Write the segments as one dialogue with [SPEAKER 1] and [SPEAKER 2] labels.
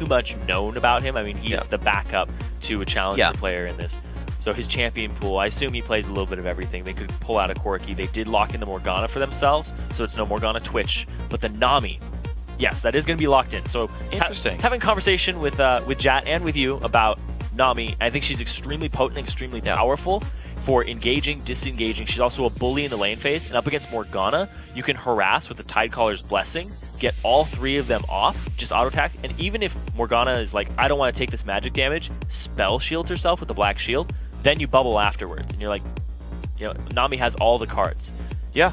[SPEAKER 1] too much known about him. I mean, he's the backup to a challenger player in this. So his champion pool, I assume he plays a little bit of everything. They could pull out a Corki. They did lock in the Morgana for themselves, so it's no Morgana Twitch. But the Nami, yes, that is going to be locked in. So
[SPEAKER 2] interesting.
[SPEAKER 1] It's having a conversation with Jat and with you about Nami. I think she's extremely potent, extremely powerful for engaging, disengaging. She's also a bully in the lane phase. And up against Morgana, you can harass with the Tidecaller's Blessing, get all 3 of them off, just auto attack. And even if Morgana is like, I don't want to take this magic damage, spell shields herself with the black shield, then you bubble afterwards. And you're like, Nami has all the cards.
[SPEAKER 2] Yeah.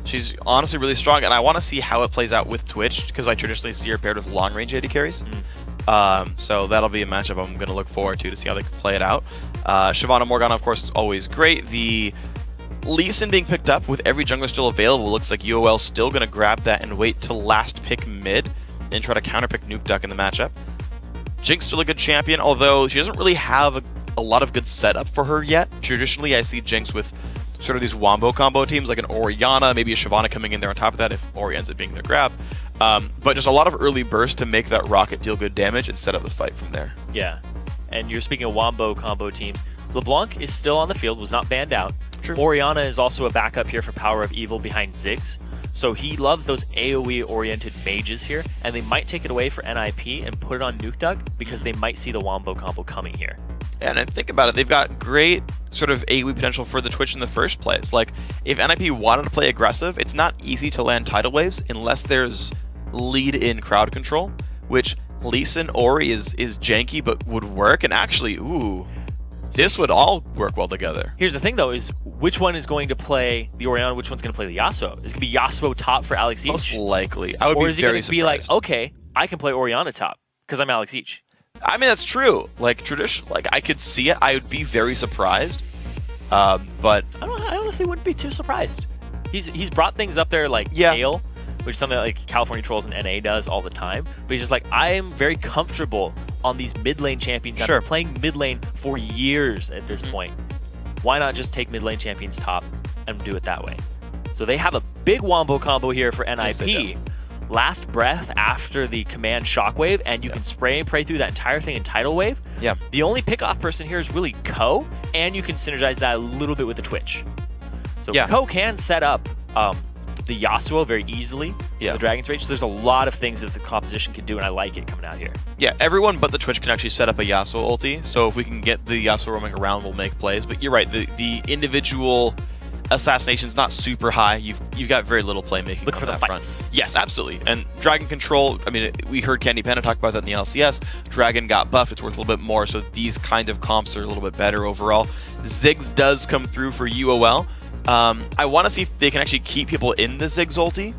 [SPEAKER 2] She's honestly really strong, and I want to see how it plays out with Twitch, because I traditionally see her paired with long-range AD carries. So that'll be a matchup I'm going to look forward to see how they can play it out. Shyvana Morgana, of course, is always great. The Lee Sin being picked up with every jungler still available, looks like UOL still going to grab that and wait to last pick mid and try to counterpick Nuke Duck in the matchup. Jinx still a good champion, although she doesn't really have a lot of good setup for her yet. Traditionally, I see Jinx with sort of these wombo combo teams like an Orianna, maybe a Shyvana coming in there on top of that if Ori ends up being their grab. But just a lot of early burst to make that rocket deal good damage and set up the fight from there.
[SPEAKER 1] Yeah, and you're speaking of wombo combo teams. LeBlanc is still on the field, was not banned out.
[SPEAKER 2] True.
[SPEAKER 1] Orianna is also a backup here for Power of Evil behind Ziggs. So he loves those AoE-oriented mages here, and they might take it away for NIP and put it on Nuke Duck because they might see the wombo combo coming here.
[SPEAKER 2] And think about it, they've got great sort of AoE potential for the Twitch in the first place. Like, if NIP wanted to play aggressive, it's not easy to land tidal waves unless there's lead-in crowd control, which Lee Sin Ori is janky but would work, and actually, this would all work well together.
[SPEAKER 1] Here's the thing, though, is which one is going to play the Orianna, which one's going to play the Yasuo? Is it going to be Yasuo top for Alex Each?
[SPEAKER 2] Most likely. I would be very surprised.
[SPEAKER 1] Or is it going to be like, okay, I can play Orianna top because I'm Alex Each?
[SPEAKER 2] I mean, that's true. Like, tradition, like I could see it. I would be very surprised. But
[SPEAKER 1] I honestly wouldn't be too surprised. He's brought things up there like Gale, which is something like California Trolls and NA does all the time. But he's just like, I am very comfortable on these mid lane champions. I've been playing mid lane for years at this point. Why not just take mid lane champions top and do it that way? So they have a big wombo combo here for NIP.
[SPEAKER 2] Yes,
[SPEAKER 1] Last breath after the command shockwave, and you can spray and pray through that entire thing in tidal wave.
[SPEAKER 2] Yeah.
[SPEAKER 1] The only pick-off person here is really Ko, and you can synergize that a little bit with the Twitch. So Ko can set up the Yasuo very easily, the Dragon's Rage. So there's a lot of things that the composition can do, and I like it coming out here.
[SPEAKER 2] Yeah, everyone but the Twitch can actually set up a Yasuo ulti, so if we can get the Yasuo roaming around, we'll make plays. But you're right, the individual assassination's not super high. You've got very little playmaking.
[SPEAKER 1] Look for the
[SPEAKER 2] fights. Yes, absolutely. And Dragon Control, I mean, we heard Candy Panda talk about that in the LCS. Dragon got buffed, it's worth a little bit more, so these kind of comps are a little bit better overall. Ziggs does come through for UOL. I want to see if they can actually keep people in the Ziggs ulti,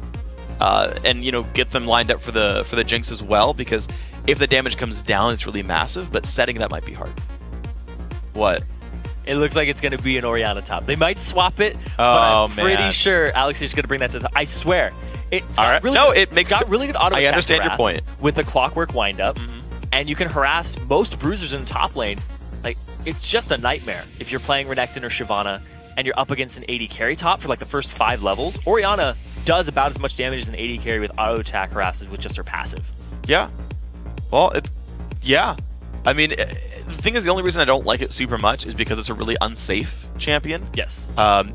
[SPEAKER 2] and get them lined up for the Jinx as well, because if the damage comes down, it's really massive, but setting that might be hard. What?
[SPEAKER 1] It looks like it's going to be an Orianna top. They might swap it, but I'm pretty sure Alex is going to bring that to the... I swear. It's got really good auto attack.
[SPEAKER 2] I understand your point.
[SPEAKER 1] With the clockwork windup, and you can harass most bruisers in the top lane. Like, it's just a nightmare if you're playing Renekton or Shyvana, and you're up against an AD carry top for like the first 5 levels. Orianna does about as much damage as an AD carry with auto attack harasses with just her passive.
[SPEAKER 2] Yeah. Well, I mean, the thing is, the only reason I don't like it super much is because it's a really unsafe champion.
[SPEAKER 1] Yes.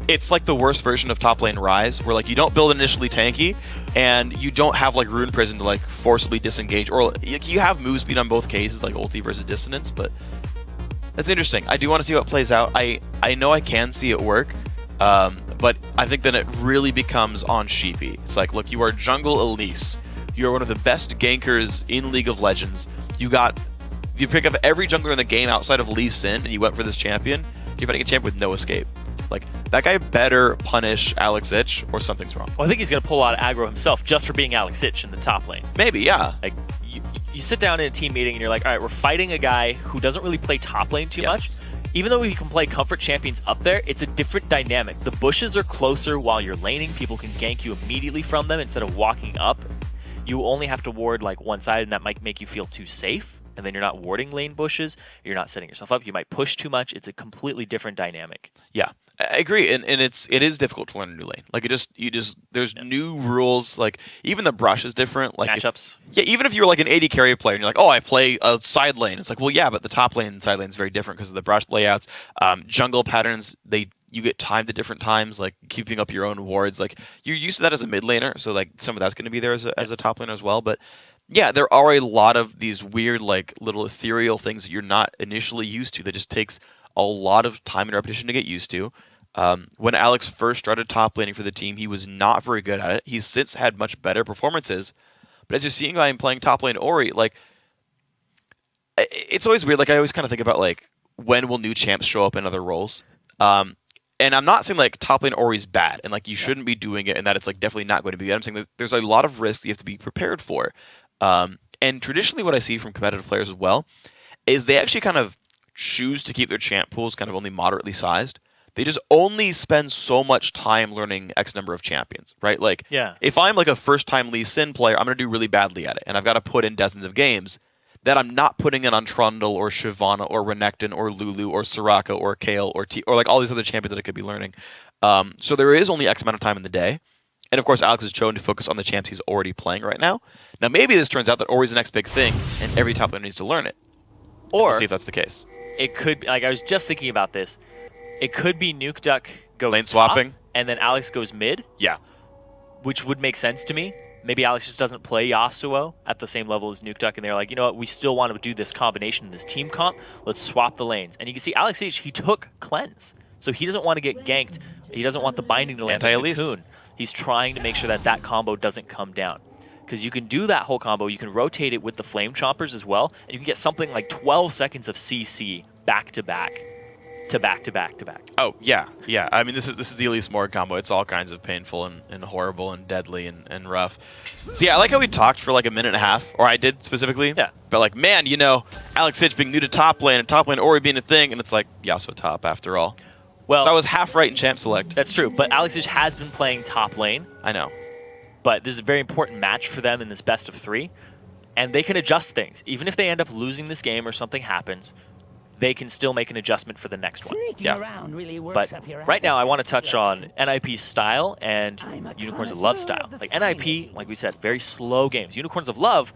[SPEAKER 2] It's like the worst version of top lane Rise, where like you don't build initially tanky, and you don't have like Rune Prison to like forcibly disengage, or you have move speed on both cases, like ulti versus dissonance, but that's interesting. I do want to see what plays out. I know I can see it work, but I think then it really becomes on Sheepy. It's like, look, you are jungle Elise. You are one of the best gankers in League of Legends. You pick up every jungler in the game outside of Lee Sin, and you went for this champion, you're fighting a champion with no escape. Like, that guy better punish Alex Ich, or something's wrong.
[SPEAKER 1] Well, I think he's going to pull out aggro himself just for being Alex Ich in the top lane.
[SPEAKER 2] Maybe, yeah.
[SPEAKER 1] Like, you sit down in a team meeting, and you're like, all right, we're fighting a guy who doesn't really play top lane too much. Even though we can play comfort champions up there, it's a different dynamic. The bushes are closer while you're laning. People can gank you immediately from them instead of walking up. You only have to ward like one side, and that might make you feel too safe. And then you're not warding lane bushes, you're not setting yourself up, you might push too much. It's a completely different dynamic.
[SPEAKER 2] Yeah, I agree, and it is difficult to learn a new lane. Like there's new rules. Like even the brush is different. Like
[SPEAKER 1] Matchups.
[SPEAKER 2] Even if you're like an AD carry player and you're like, oh, I play a side lane. It's like, well, yeah, but the top lane and side lane is very different because of the brush layouts, jungle patterns. You get timed at different times, like keeping up your own wards. Like you're used to that as a mid laner, so like some of that's going to be there as a top laner as well. But yeah, there are a lot of these weird, like little ethereal things that you're not initially used to. That just takes a lot of time and repetition to get used to. When Alex first started top laning for the team, he was not very good at it. He's since had much better performances. But as you're seeing him playing top lane Ori, like it's always weird. Like I always kind of think about like when will new champs show up in other roles. And I'm not saying like top lane Ori's bad and like you shouldn't be doing it and that it's like definitely not going to be good. I'm saying that there's a lot of risks you have to be prepared for. And traditionally what I see from competitive players as well is they actually kind of choose to keep their champ pools kind of only moderately sized. They just only spend so much time learning X number of champions, right? Like if I'm like a first-time Lee Sin player, I'm going to do really badly at it and I've got to put in dozens of games that I'm not putting in on Trundle or Shyvana or Renekton or Lulu or Soraka or Kayle or or like all these other champions that I could be learning. So there is only X amount of time in the day. And of course, Alex has chosen to focus on the champs he's already playing right now. Now maybe this turns out that Ori's the next big thing and every top laner needs to learn it.
[SPEAKER 1] Or
[SPEAKER 2] we'll see if that's the case.
[SPEAKER 1] It could be, like I was just thinking about this. It could be Nuke Duck goes
[SPEAKER 2] lane
[SPEAKER 1] top,
[SPEAKER 2] swapping,
[SPEAKER 1] and then Alex goes mid.
[SPEAKER 2] Yeah.
[SPEAKER 1] Which would make sense to me. Maybe Alex just doesn't play Yasuo at the same level as Nuke Duck, and they're like, you know what, we still want to do this combination, this team comp. Let's swap the lanes. And you can see Alex H, he took Cleanse. So he doesn't want to get ganked. He doesn't want the binding to land on Cocoon. He's trying to make sure that that combo doesn't come down. Because you can do that whole combo. You can rotate it with the Flame Chompers as well, and you can get something like 12 seconds of CC back to back. To back to back to back.
[SPEAKER 2] Oh yeah, yeah. I mean, this is the Elise Morg combo. It's all kinds of painful and horrible and deadly and rough. So yeah, I like how we talked for like a minute and a half, or I did specifically.
[SPEAKER 1] Yeah.
[SPEAKER 2] But like, man, you know, Alex Hitch being new to top lane and top lane Ori being a thing, and it's like Yasuo top after all.
[SPEAKER 1] Well,
[SPEAKER 2] so I was half right in champ select.
[SPEAKER 1] That's true, but Alex Hitch has been playing top lane.
[SPEAKER 2] I know.
[SPEAKER 1] But this is a very important match for them in this best of 3, and they can adjust things. Even if they end up losing this game or something happens, they can still make an adjustment for the next one.
[SPEAKER 3] Really
[SPEAKER 1] but right now, I want to touch on NIP's style and Unicorns of Love style. Like NIP, like we said, very slow games. Unicorns of Love,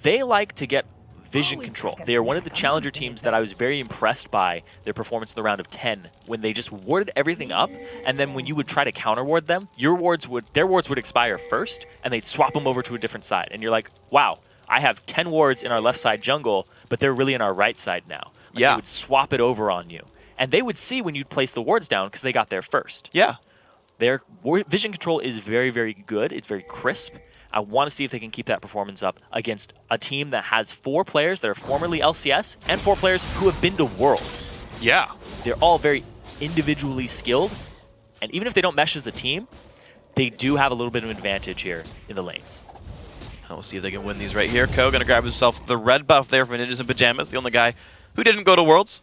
[SPEAKER 1] they like to get vision control. They are one of the challenger teams that I was very impressed by their performance in the round of 10, when they just warded everything up, and then when you would try to counter ward them, their wards would expire first, and they'd swap them over to a different side. And you're like, wow, I have 10 wards in our left side jungle, but they're really in our right side now. Like they would swap it over on you. And they would see when you'd place the wards down because they got there first.
[SPEAKER 2] Yeah.
[SPEAKER 1] Their vision control is very, very good. It's very crisp. I want to see if they can keep that performance up against a team that has 4 players that are formerly LCS and 4 players who have been to Worlds.
[SPEAKER 2] Yeah.
[SPEAKER 1] They're all very individually skilled. And even if they don't mesh as a team, they do have a little bit of an advantage here in the lanes.
[SPEAKER 2] We'll see if they can win these right here. Ko going to grab himself the red buff there for Ninjas in Pyjamas, the only guy who didn't go to Worlds.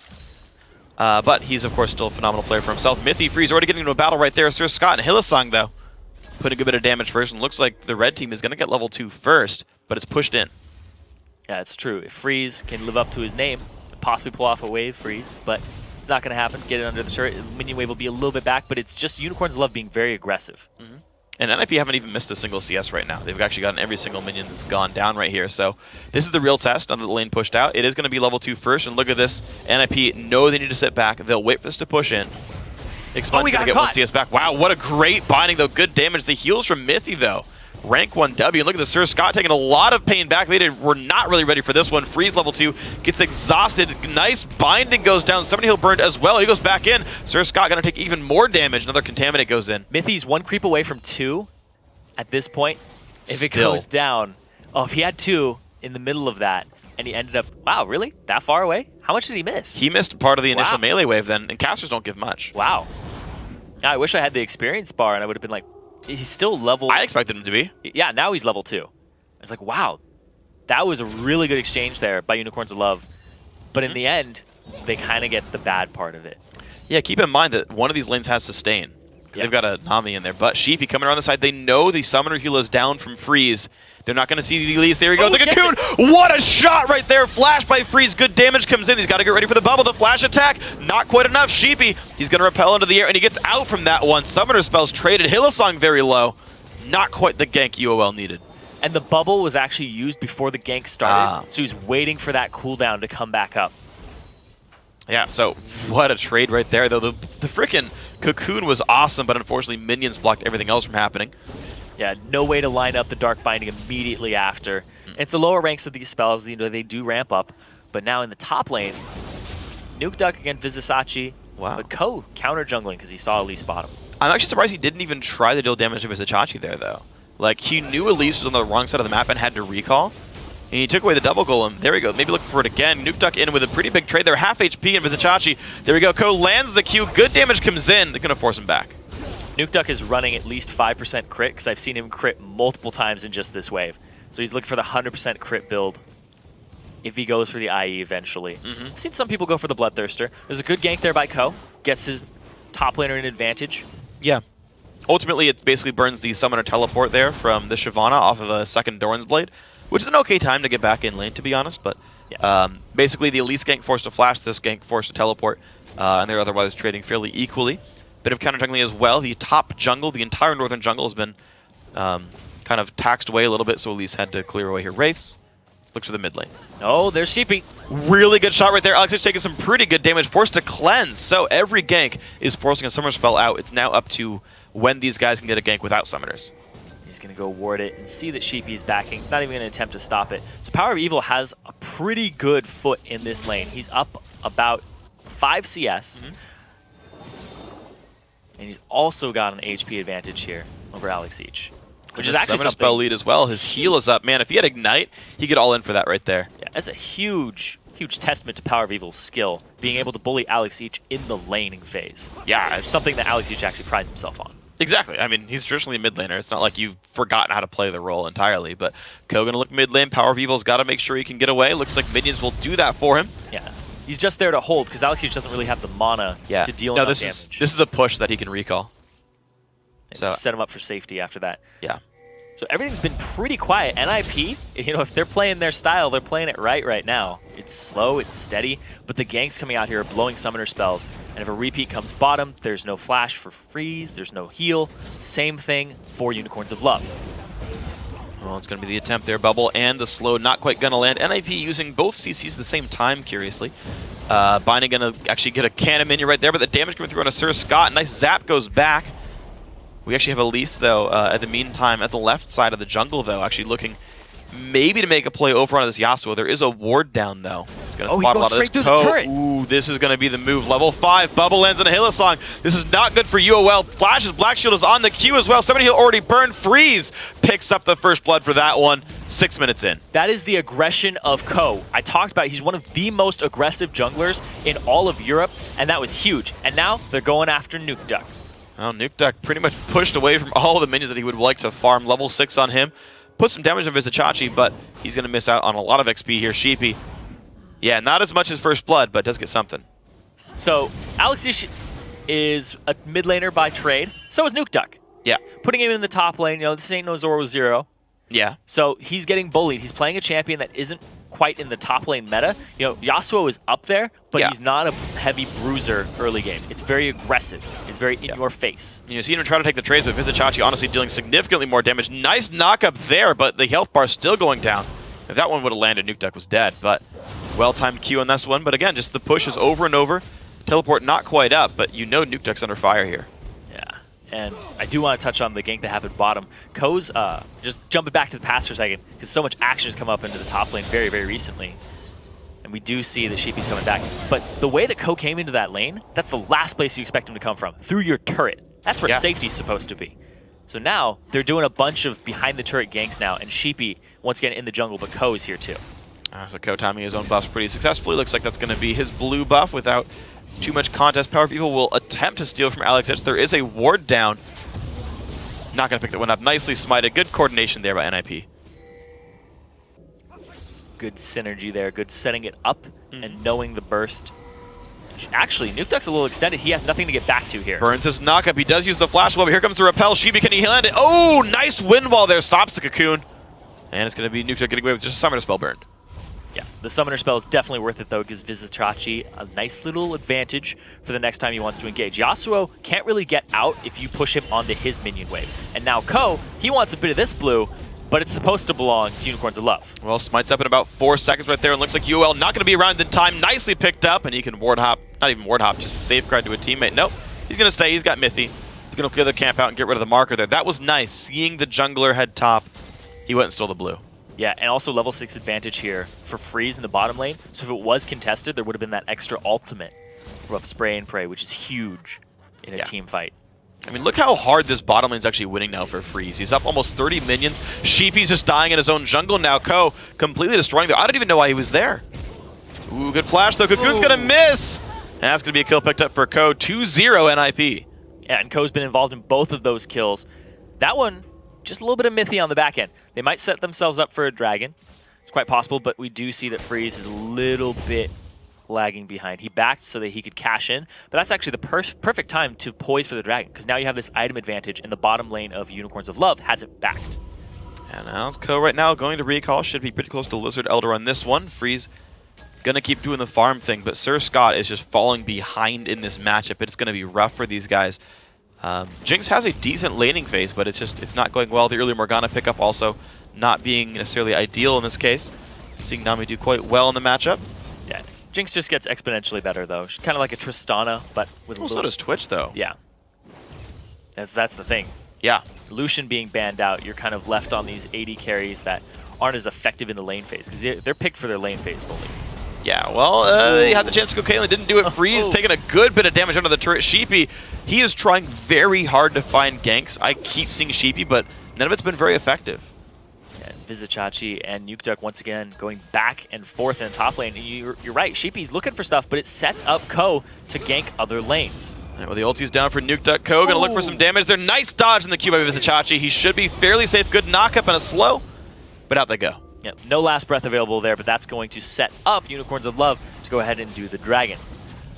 [SPEAKER 2] But he's, of course, still a phenomenal player for himself. Mythy Freeze already getting into a battle right there. Sir Scott and Hylissang, though, putting a good bit of damage first. And looks like the red team is going to get level 2 first, but it's pushed in.
[SPEAKER 1] Yeah, it's true. If Freeze can live up to his name, possibly pull off a wave Freeze, but it's not going to happen. Get it under the turret. Minion wave will be a little bit back, but it's just Unicorns Love being very aggressive.
[SPEAKER 2] Mm-hmm. And NIP haven't even missed a single CS right now. They've actually gotten every single minion that's gone down right here. So this is the real test. Now that the lane pushed out, it is going to be level 2 first. And look at this. NIP know they need to sit back. They'll wait for this to push in. Expunge going to get 1 CS back. Wow, what a great binding, though. Good damage. The heals from Mythy, though. Rank 1W. And look at the Sir Scott taking a lot of pain back. They were not really ready for this one. Freeze level 2 gets exhausted. Nice binding goes down. Somebody he'll burned as well. He goes back in. Sir Scott going to take even more damage. Another Contaminate goes in.
[SPEAKER 1] Mythy's 1 creep away from 2 at this point. If it goes down, if he had 2 in the middle of that, and he ended up, wow, really? That far away? How much did he miss?
[SPEAKER 2] He missed part of the initial melee wave then, and casters don't give much.
[SPEAKER 1] Wow. I wish I had the experience bar, and I would have been like, he's still level...
[SPEAKER 2] I expected him to be.
[SPEAKER 1] Yeah, now he's level 2. It's like, wow, that was a really good exchange there by Unicorns of Love. But in the end, they kind of get the bad part of it.
[SPEAKER 2] Yeah, keep in mind that one of these lanes has sustain. Yeah. They've got a Nami in there, but Sheepy coming around the side. They know the Summoner heal is down from Freeze. They're not going to see the Elise. There he goes, the Cocoon! What a shot right there! Flash by Freeze. Good damage comes in. He's got to get ready for the bubble. The flash attack, not quite enough. Sheepy, he's going to repel into the air, and he gets out from that one. Summoner spells traded. Hylissang very low. Not quite the gank UOL needed.
[SPEAKER 1] And the bubble was actually used before the gank started, so he's waiting for that cooldown to come back up.
[SPEAKER 2] Yeah, so what a trade right there, though. The frickin' Cocoon was awesome, but unfortunately minions blocked everything else from happening.
[SPEAKER 1] Yeah, no way to line up the Dark Binding immediately after. It's the lower ranks of these spells, you know, they do ramp up. But now in the top lane, Nuke Duck against Vizisachi, but Ko counter jungling because he saw Elise bottom.
[SPEAKER 2] I'm actually surprised he didn't even try to deal damage to Vizisachi there, though. Like, he knew Elise was on the wrong side of the map and had to recall. And he took away the double golem. There we go. Maybe look for it again. Nuke Duck in with a pretty big trade there. Half HP in Vizisachi. There we go. Ko lands the Q. Good damage comes in. They're going to force him back.
[SPEAKER 1] Nuke Duck is running at least 5% crit because I've seen him crit multiple times in just this wave. So he's looking for the 100% crit build if he goes for the IE eventually. I've seen some people go for the Bloodthirster. There's a good gank there by Ko. Gets his top laner an advantage.
[SPEAKER 2] Yeah. Ultimately, it basically burns the Summoner teleport there from the Shyvana off of a second Doran's Blade, which is an okay time to get back in lane, to be honest. But basically, the Elise gank forced to flash, this gank forced to teleport, and they're otherwise trading fairly equally. Bit of counter jungling as well. The top jungle, the entire northern jungle, has been kind of taxed away a little bit, so Elise had to clear away her wraiths. Looks for the mid lane.
[SPEAKER 1] Oh, there's Sheepy.
[SPEAKER 2] Really good shot right there. Alex is taking some pretty good damage, forced to cleanse. So every gank is forcing a summoner spell out. It's now up to when these guys can get a gank without summoners.
[SPEAKER 1] He's going to go ward it and see that Sheepy is backing. Not even going to attempt to stop it. So Power of Evil has a pretty good foot in this lane. He's up about 5 CS. And he's also got an HP advantage here over Alex Each. Which is actually something.
[SPEAKER 2] Spell lead as well. His heal is up. Man, if he had Ignite, he could all in for that right there.
[SPEAKER 1] Yeah, that's a huge testament to Power of Evil's skill, being able to bully Alex Each in the laning phase.
[SPEAKER 2] Yeah,
[SPEAKER 1] it's something that Alex Each actually prides himself on.
[SPEAKER 2] Exactly. I mean, he's traditionally a mid laner. It's not like you've forgotten how to play the role entirely. But Ko gonna look mid lane. Power of Evil's got to make sure he can get away. Looks like minions will do that for him.
[SPEAKER 1] Yeah. He's just there to hold because Alex Each doesn't really have the mana to deal enough damage.
[SPEAKER 2] This is a push that he can recall.
[SPEAKER 1] So set him up for safety after that.
[SPEAKER 2] Yeah.
[SPEAKER 1] So everything's been pretty quiet. NIP, you know, if they're playing their style, they're playing it right now. It's slow, it's steady, but the ganks coming out here are blowing summoner spells. And if a repeat comes bottom, there's no flash for Freeze, there's no heal. Same thing for Unicorns of Love.
[SPEAKER 2] Well, it's going to be the attempt there, Bubble, and the slow not quite going to land. NIP using both CCs at the same time, curiously. Binding going to actually get a cannon minion right there, but the damage coming through on a Sir Scott. Nice zap goes back. We actually have Elise, though, at the meantime, at the left side of the jungle, though, actually looking maybe to make a play over on this Yasuo. There is a ward down, though. He's going to spot a lot of this.
[SPEAKER 1] Through the turret.
[SPEAKER 2] Ooh, this is going to be the move. Level 5, Bubble lands in a Hylissang. This is not good for UOL. Flash's Black Shield is on the queue as well. Somebody he'll already burn. Freeze picks up the first blood for that one. 6 minutes in.
[SPEAKER 1] That is the aggression of Ko. I talked about it. He's one of the most aggressive junglers in all of Europe, and that was huge. And now they're going after Nuke Duck.
[SPEAKER 2] Well, Nuke Duck pretty much pushed away from all the minions that he would like to farm. Level 6 on him. Put some damage on Vizisachi, but he's going to miss out on a lot of XP here. Sheepy. Yeah, not as much as First Blood, but does get something.
[SPEAKER 1] So, Alex is a mid laner by trade. So is Nuke Duck.
[SPEAKER 2] Yeah.
[SPEAKER 1] Putting him in the top lane, you know, this ain't no Zoro Zero.
[SPEAKER 2] Yeah.
[SPEAKER 1] So he's getting bullied. He's playing a champion that isn't quite in the top lane meta. You know, Yasuo is up there, but he's not a heavy bruiser early game. It's very aggressive. It's very in your face.
[SPEAKER 2] You see him try to take the trades, but Vizisachi honestly dealing significantly more damage. Nice knock up there, but the health bar still going down. If that one would have landed, Nuke Duck was dead, but well-timed Q on this one. But again, just the pushes over and over. Teleport not quite up, but you know Nuke Duck's under fire here.
[SPEAKER 1] And I do want to touch on the gank that happened bottom. Ko's, just jumping back to the past for a second, because so much action has come up into the top lane very, very recently. And we do see that Sheepy's coming back. But the way that Ko came into that lane, that's the last place you expect him to come from, through your turret. That's where safety's supposed to be. So now, they're doing a bunch of behind-the-turret ganks now, and Sheepy, once again, in the jungle, but Ko is here too.
[SPEAKER 2] So Ko timing his own buffs pretty successfully. Looks like that's going to be his blue buff without too much contest. Power of Evil will attempt to steal from Alex Edge. There is a ward down. Not going to pick that one up. Nicely smited. Good coordination there by NIP.
[SPEAKER 1] Good synergy there. Good setting it up and knowing the burst. actually, Nuke Duck's a little extended. He has nothing to get back to here.
[SPEAKER 2] Burns his knockup. He does use the flash wall, but here comes the repel. Sheepy, can he land it? Oh, nice wind wall there. Stops the cocoon. And it's going to be Nuke Duck getting away with just a summoner spell burned.
[SPEAKER 1] Yeah, the summoner spell is definitely worth it, though. It gives Vizichachi a nice little advantage for the next time he wants to engage. Yasuo can't really get out if you push him onto his minion wave. And now Ko, he wants a bit of this blue, but it's supposed to belong to Unicorns of Love.
[SPEAKER 2] Well, Smite's up in about 4 seconds right there, and looks like UL not going to be around in time. Nicely picked up, and he can ward hop. Not even ward hop, just safeguard to a teammate. Nope, he's going to stay. He's got Mithy. He's going to clear the camp out and get rid of the marker there. That was nice. Seeing the jungler head top, he went and stole the blue.
[SPEAKER 1] Yeah, and also level 6 advantage here for Freeze in the bottom lane. So if it was contested, there would have been that extra ultimate of spray and pray, which is huge in a team fight.
[SPEAKER 2] I mean, look how hard this bottom lane's actually winning now for Freeze. He's up almost 30 minions. Sheepy's just dying in his own jungle now. Ko completely destroying there. I don't even know why he was there. Ooh, good flash though. Cocoon's gonna miss! And that's gonna be a kill picked up for Ko. 2-0 NIP.
[SPEAKER 1] Yeah, and Ko's been involved in both of those kills. That one, just a little bit of Mithy on the back end. They might set themselves up for a dragon. It's quite possible, but we do see that Freeze is a little bit lagging behind. He backed so that he could cash in, but that's actually the perfect time to poise for the dragon, because now you have this item advantage, and the bottom lane of Unicorns of Love has it backed.
[SPEAKER 2] And now Ko right now going to recall. Should be pretty close to Lizard Elder on this one. Freeze gonna keep doing the farm thing, but Sir Scott is just falling behind in this matchup. It's gonna be rough for these guys. Jinx has a decent laning phase, but it's not going well. The early Morgana pickup also not being necessarily ideal in this case. Seeing Nami do quite well in the matchup.
[SPEAKER 1] Yeah, Jinx just gets exponentially better though. She's kind of like a Tristana, but with a little...
[SPEAKER 2] So does Twitch though.
[SPEAKER 1] Yeah, that's the thing.
[SPEAKER 2] Yeah,
[SPEAKER 1] Lucian being banned out, you're kind of left on these AD carries that aren't as effective in the lane phase because they're picked for their lane phase bully.
[SPEAKER 2] Yeah, well, he had the chance to go Caitlyn, didn't do it. Freeze taking a good bit of damage under the turret. Sheepy, he is trying very hard to find ganks. I keep seeing Sheepy, but none of it's been very effective.
[SPEAKER 1] Yeah, Vizichachi and Nuke Duck once again going back and forth in the top lane. You're right, Sheepy's looking for stuff, but it sets up Ko to gank other lanes.
[SPEAKER 2] Right, well, the ulti's down for Nuke Duck. Ko gonna look for some damage there. Nice dodge in the Q by Vizichachi. He should be fairly safe. Good knockup and a slow, but out they go.
[SPEAKER 1] Yep, no last breath available there, but that's going to set up Unicorns of Love to go ahead and do the dragon.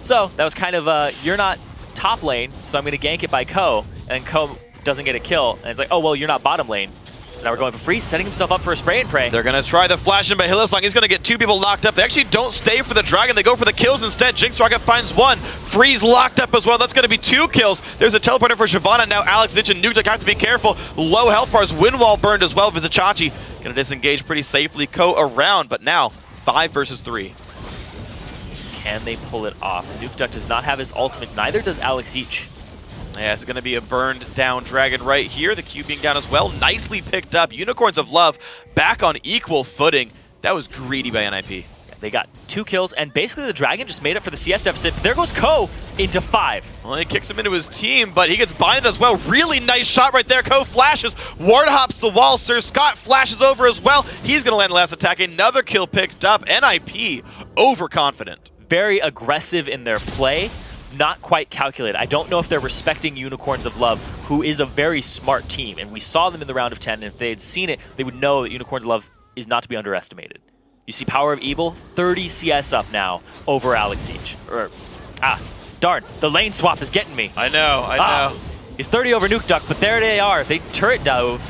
[SPEAKER 1] So that was kind of you're not top lane, so I'm going to gank it by Ko, and then Ko doesn't get a kill, and it's like, oh, well, you're not bottom lane. So now we're going for Freeze, setting himself up for a spray and pray.
[SPEAKER 2] They're going to try the flash in by Hillsong. He's going to get 2 people locked up. They actually don't stay for the dragon. They go for the kills instead. Jinx Rocket finds 1. Freeze locked up as well. That's going to be 2 kills. There's a teleporter for Shyvana. Now Alex Itch and Nuke Duck have to be careful. Low health bars. Wind wall burned as well. Vizichachi going to disengage pretty safely. Ko around, but now 5 versus 3.
[SPEAKER 1] Can they pull it off? Nuke Duck does not have his ultimate. Neither does Alex Itch.
[SPEAKER 2] Yeah, it's going to be a burned down dragon right here. The Q being down as well. Nicely picked up. Unicorns of Love back on equal footing. That was greedy by NIP.
[SPEAKER 1] They got 2 kills, and basically the dragon just made up for the CS deficit. There goes Ko into 5.
[SPEAKER 2] Well, he kicks him into his team, but he gets binded as well. Really nice shot right there. Ko flashes, ward hops the wall. Sir Scott flashes over as well. He's going to land the last attack. Another kill picked up. NIP overconfident.
[SPEAKER 1] Very aggressive in their play. Not quite calculated. I don't know if they're respecting Unicorns of Love, who is a very smart team, and we saw them in the round of 10, and if they had seen it, they would know that Unicorns of Love is not to be underestimated. You see Power of Evil, 30 CS up now over Alex Itch. Darn, the lane swap is getting me.
[SPEAKER 2] I know.
[SPEAKER 1] He's 30 over Nuke Duck, but there they are. They turret dove.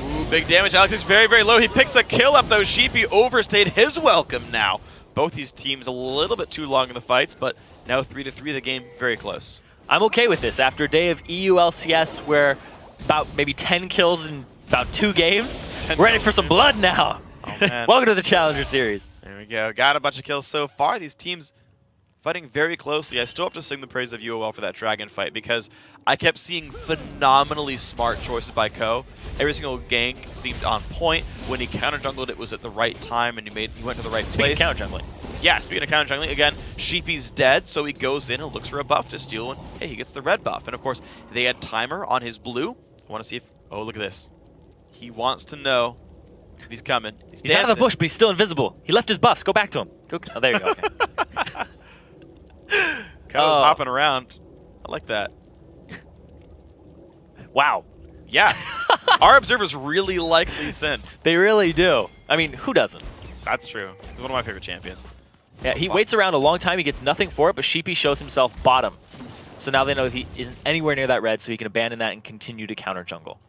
[SPEAKER 2] Ooh, big damage. Alex is very, very low. He picks a kill up, though. Sheepy overstayed his welcome now. Both these teams a little bit too long in the fights, but now 3-3, the game very close.
[SPEAKER 1] I'm okay with this. After a day of EULCS where about maybe 10 kills in about 2 games, we're ready for some blood now.
[SPEAKER 2] Oh, man.
[SPEAKER 1] Welcome to the Challenger Series.
[SPEAKER 2] There we go. Got a bunch of kills so far. These teams fighting very closely. I still have to sing the praise of UOL for that dragon fight because I kept seeing phenomenally smart choices by Ko. Every single gank seemed on point. When he counter jungled, it was at the right time and he went to the right place.
[SPEAKER 1] Speaking of counter jungling.
[SPEAKER 2] Yeah, speaking of counter jungling, again, Sheepy's dead, so he goes in and looks for a buff to steal, and hey, he gets the red buff. And of course, they had timer on his blue. I want to see if, oh, look at this. He wants to know if he's coming.
[SPEAKER 1] He's out of the bush, but he's still invisible. He left his buffs. Go back to him. Oh, there you go. Okay.
[SPEAKER 2] Ko's hopping around. I like that.
[SPEAKER 1] Wow.
[SPEAKER 2] Yeah. Our observers really like Lee Sin.
[SPEAKER 1] They really do. I mean, who doesn't?
[SPEAKER 2] That's true. He's one of my favorite champions.
[SPEAKER 1] Yeah, he waits around a long time. He gets nothing for it, but Sheepy shows himself bottom. So now they know he isn't anywhere near that red, so he can abandon that and continue to counter jungle.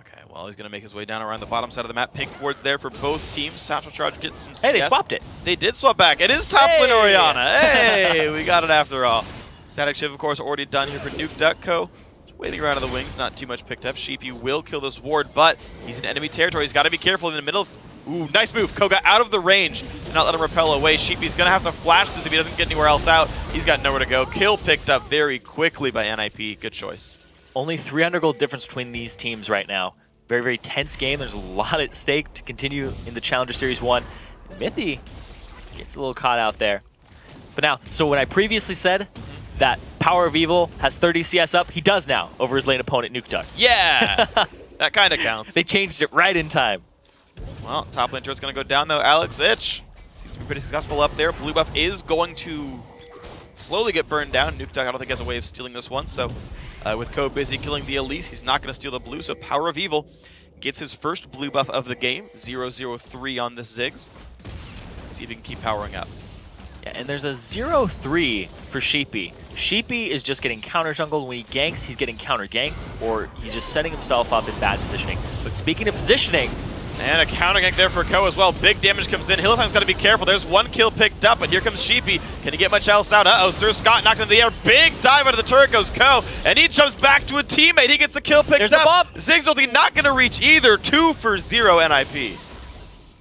[SPEAKER 2] Okay, well, he's going to make his way down around the bottom side of the map. Pink wards there for both teams. Satchel Charge getting some CS.
[SPEAKER 1] Hey, they swapped it.
[SPEAKER 2] They did swap back. It is top lane Orianna. Hey, we got it after all. Static Shiv, of course, already done here for Nuke Duck Co. Just waiting around in the wings, not too much picked up. Sheepy will kill this ward, but he's in enemy territory. He's got to be careful in the middle of... Ooh, nice move. Ko got out of the range to not let him repel away. Sheepy's going to have to flash this if he doesn't get anywhere else out. He's got nowhere to go. Kill picked up very quickly by NIP. Good choice.
[SPEAKER 1] Only 300 gold difference between these teams right now. Very, very tense game. There's a lot at stake to continue in the Challenger Series 1. Mithy gets a little caught out there. But now, so when I previously said that Power of Evil has 30 CS up, he does now over his lane opponent, Nuke Duck.
[SPEAKER 2] Yeah! That kind of counts.
[SPEAKER 1] They changed it right in time.
[SPEAKER 2] Well, top lane turret's going to go down, though. Alex Ich seems to be pretty successful up there. Blue buff is going to slowly get burned down. Nuke Duck, I don't think, has a way of stealing this one. So with Ko busy killing the Elise, he's not going to steal the blue. So Power of Evil gets his first blue buff of the game. 0-0-3 on this Ziggs. See if he can keep powering up.
[SPEAKER 1] Yeah, and there's a 0-3 for Sheepy. Sheepy is just getting counter jungled. When he ganks, he's getting counter ganked, or he's just setting himself up in bad positioning. But speaking of positioning,
[SPEAKER 2] and a counter gank there for Ko as well. Big damage comes in. Hilltang's got to be careful. There's one kill picked up, but here comes Sheepy. Can he get much else out? Uh-oh, Sir Scott knocked into the air. Big dive out of the turret goes Ko, and he jumps back to a teammate. He gets the kill picked
[SPEAKER 1] There's
[SPEAKER 2] up.
[SPEAKER 1] the bump.
[SPEAKER 2] Ziggs ulti not going to reach either. 2-for-0 NIP.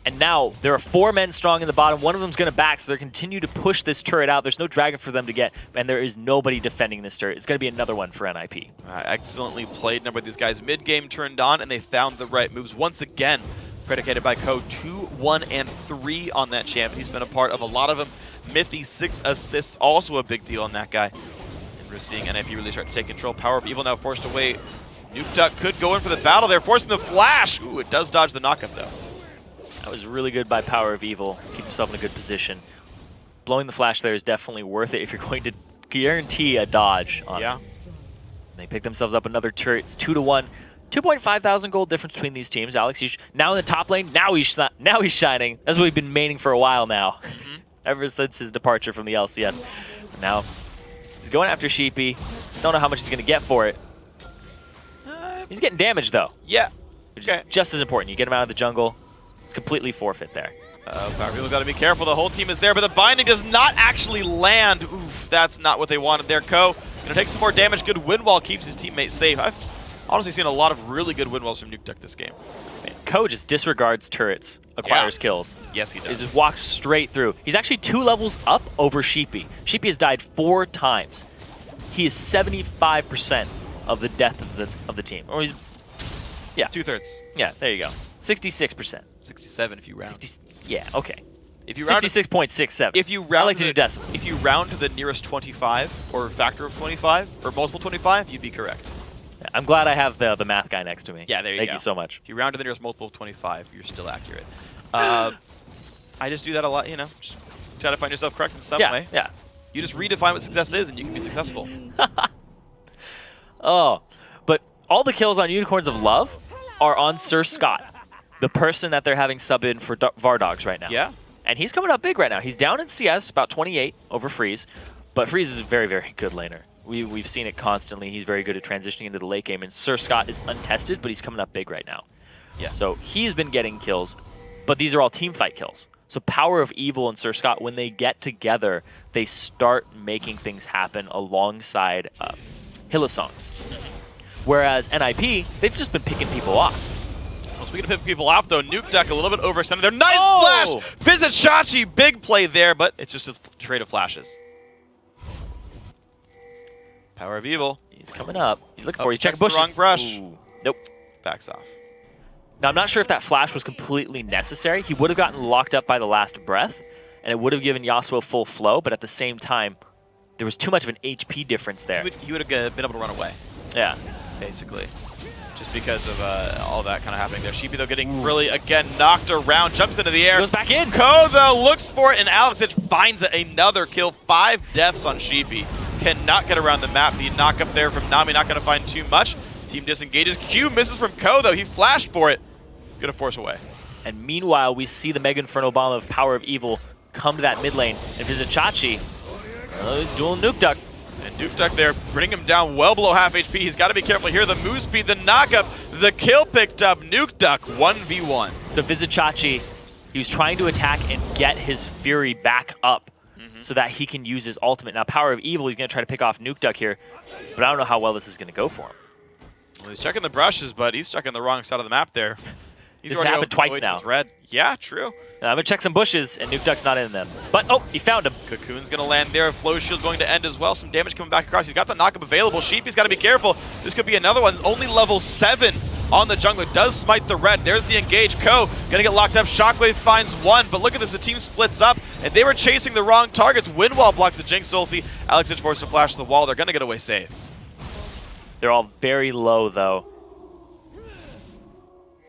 [SPEAKER 1] and now there are 4 men strong in the bottom. One of them's going to back, so they're continue to push this turret out. There's no dragon for them to get, and there is nobody defending this turret. It's going to be another one for NIP.
[SPEAKER 2] Excellently played. Number of these guys mid-game turned on, and they found the right moves once again. Predicated by Ko, 2, 1, and 3 on that champion. He's been a part of a lot of them. Mithy, 6 assists, also a big deal on that guy. And we're seeing NIP really start to take control. Power of Evil now forced away. Nuke Duck could go in for the battle there, forcing the flash. Ooh, it does dodge the knockup though.
[SPEAKER 1] That was really good by Power of Evil. Keep yourself in a good position. Blowing the flash there is definitely worth it if you're going to guarantee a dodge on it. They pick themselves up another turret. It's 2-1. 2.5 thousand gold difference between these teams. Alex, he's now in the top lane. Now he's shining. That's what we've been maining for a while now, ever since his departure from the LCS. Now he's going after Sheepy. Don't know how much he's going to get for it. He's getting damage though.
[SPEAKER 2] Yeah.
[SPEAKER 1] Which is just as important. You get him out of the jungle. It's completely forfeit there.
[SPEAKER 2] Power of Evil's got to be careful. The whole team is there, but the binding does not actually land. Oof, that's not what they wanted there. Ko gonna take some more damage. Good wind wall keeps his teammates safe. I've honestly seen a lot of really good wind walls from Nuke Duck this game.
[SPEAKER 1] Man, Ko just disregards turrets, acquires kills.
[SPEAKER 2] Yes, he does.
[SPEAKER 1] He just walks straight through. He's actually 2 levels up over Sheepy. Sheepy has died 4 times. He is 75% of the death of the team. Or he's, yeah.
[SPEAKER 2] 2/3.
[SPEAKER 1] Yeah, there you go. 66%.
[SPEAKER 2] 67 if you round.
[SPEAKER 1] 60, yeah, okay.
[SPEAKER 2] If you round
[SPEAKER 1] 66.67.
[SPEAKER 2] If you round
[SPEAKER 1] I like to do decimal.
[SPEAKER 2] If you round to the nearest 25 or factor of 25 or multiple 25, you'd be correct.
[SPEAKER 1] Yeah, I'm glad I have the math guy next to me.
[SPEAKER 2] Yeah, there you go.
[SPEAKER 1] Thank you so much.
[SPEAKER 2] If you round to the nearest multiple of 25, you're still accurate. I just do that a lot, you know. Just try to find yourself correct in some way.
[SPEAKER 1] Yeah.
[SPEAKER 2] You just redefine what success is, and you can be successful.
[SPEAKER 1] Oh, but all the kills on Unicorns of Love are on Sir Scott, the person that they're having sub in for Vardogs right now.
[SPEAKER 2] Yeah.
[SPEAKER 1] And he's coming up big right now. He's down in CS, about 28 over Freeze, but Freeze is a very, very good laner. We've seen it constantly. He's very good at transitioning into the late game, and Sir Scott is untested, but he's coming up big right now.
[SPEAKER 2] Yeah.
[SPEAKER 1] So he's been getting kills, but these are all team fight kills. So Power of Evil and Sir Scott, when they get together, they start making things happen alongside Hylissang. Whereas NIP, they've just been picking people off.
[SPEAKER 2] Well, speaking of picking people off, though, Nuke Duck a little bit overextended there. Nice flash! Visit Shachi, big play there, but it's just a trade of flashes. Power of Evil.
[SPEAKER 1] He's coming up. He's looking for. He's checking bushes.
[SPEAKER 2] The wrong brush.
[SPEAKER 1] Ooh. Nope.
[SPEAKER 2] Backs off.
[SPEAKER 1] Now I'm not sure if that flash was completely necessary. He would have gotten locked up by the last breath, and it would have given Yasuo full flow. But at the same time, there was too much of an HP difference there.
[SPEAKER 2] He would have been able to run away.
[SPEAKER 1] Yeah.
[SPEAKER 2] Basically. Just because of all that kind of happening there. Sheepy, though, getting really, again, knocked around. Jumps into the air.
[SPEAKER 1] Goes back in.
[SPEAKER 2] Ko, though, looks for it, and Alex Ich finds another kill. 5 deaths on Sheepy. Cannot get around the map. The knock up there from Nami, not going to find too much. Team disengages. Q misses from Ko, though. He flashed for it. Going to force away.
[SPEAKER 1] And meanwhile, we see the Mega Inferno Bomb of Power of Evil come to that mid lane and visit Chachi. He's dual Nuke Duck.
[SPEAKER 2] And Nuke Duck there, bring him down well below half HP. He's got to be careful here. The move speed, the knockup, the kill picked up. Nuke Duck 1v1.
[SPEAKER 1] So visit Chachi, he was trying to attack and get his Fury back up so that he can use his ultimate. Now, Power of Evil, he's going to try to pick off Nuke Duck here, but I don't know how well this is going to go for him.
[SPEAKER 2] Well, he's checking the brushes, but he's stuck on the wrong side of the map there.
[SPEAKER 1] This happened twice now.
[SPEAKER 2] Red. Yeah, true.
[SPEAKER 1] Now, I'm going to check some bushes, and Nuke Duck's not in them. But, oh, he found him.
[SPEAKER 2] Cocoon's going to land there. Flow Shield's going to end as well. Some damage coming back across. He's got the knockup available. Sheepy's got to be careful. This could be another one. Only level 7 on the jungler. Does smite the red. There's the engage. Ko going to get locked up. Shockwave finds one. But look at this. The team splits up, and they were chasing the wrong targets. Windwall blocks the Jinx ulti. Alex Itch forced to flash the wall. They're going to get away safe.
[SPEAKER 1] They're all very low, though.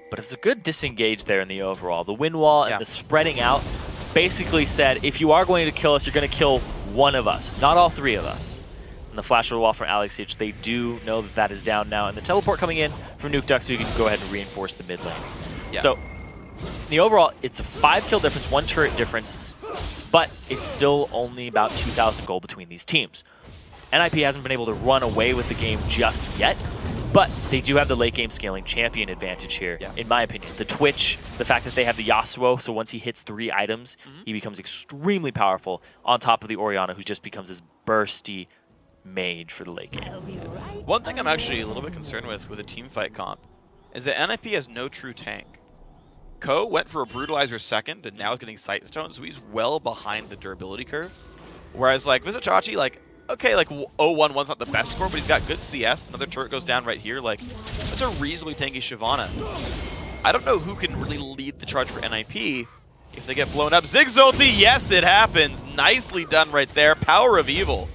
[SPEAKER 1] But it's a good disengage there in the overall. The wind wall and the spreading out basically said, if you are going to kill us, you're going to kill one of us, not all three of us. And the flash of the wall from Alex Itch, they do know that that is down now. And the teleport coming in from Nuke Duck so you can go ahead and reinforce the mid lane.
[SPEAKER 2] Yeah.
[SPEAKER 1] So the overall, it's a 5 kill difference, 1 turret difference, but it's still only about 2,000 gold between these teams. NIP hasn't been able to run away with the game just yet, but they do have the late game scaling champion advantage here, in my opinion. The Twitch, the fact that they have the Yasuo, so once he hits 3 items, he becomes extremely powerful, on top of the Orianna, who just becomes this bursty mage for the late game.
[SPEAKER 2] One thing I'm actually a little bit concerned with a team fight comp is that NIP has no true tank. Ko went for a Brutalizer second, and now is getting Sight Stone, so he's well behind the durability curve. Whereas, like, Vizichachi, like, okay, like 0-1-1's not the best score, but he's got good CS. Another turret goes down right here. Like, that's a reasonably tanky Shyvana. I don't know who can really lead the charge for NIP if they get blown up. Ziggs ulti, yes, it happens. Nicely done right there. Power of Evil.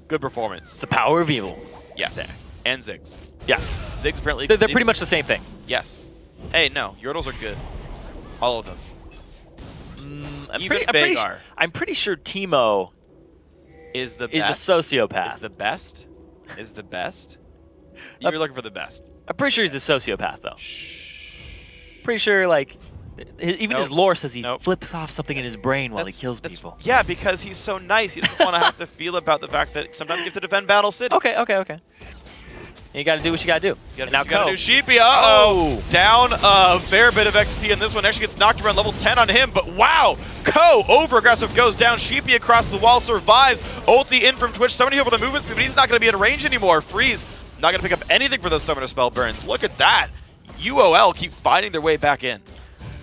[SPEAKER 2] Good performance.
[SPEAKER 1] It's the Power of Evil.
[SPEAKER 2] Yes, and Ziggs.
[SPEAKER 1] Yeah.
[SPEAKER 2] Ziggs apparently...
[SPEAKER 1] They're pretty much the same thing.
[SPEAKER 2] Yes. Hey, no, Yordles are good. All of them.
[SPEAKER 1] I'm pretty sure Teemo
[SPEAKER 2] is a
[SPEAKER 1] sociopath.
[SPEAKER 2] Is the best? Is the best? You're looking for the best.
[SPEAKER 1] I'm pretty sure he's a sociopath, though. Pretty sure, like, even his lore says he flips off something in his brain while he kills people.
[SPEAKER 2] Yeah, because he's so nice. He doesn't want to have to feel about the fact that sometimes you have to defend Battle City.
[SPEAKER 1] Okay. You got to do what you got to do.
[SPEAKER 2] You got to do Sheepy. Uh-oh. Down a fair bit of XP in this one. Actually gets knocked around level 10 on him, but wow! Ko, over-aggressive, goes down. Sheepy across the wall, survives. Ulti in from Twitch, summoning over the movement speed, but he's not going to be in range anymore. Freeze, not going to pick up anything for those Summoner Spell burns. Look at that. UOL keep finding their way back in.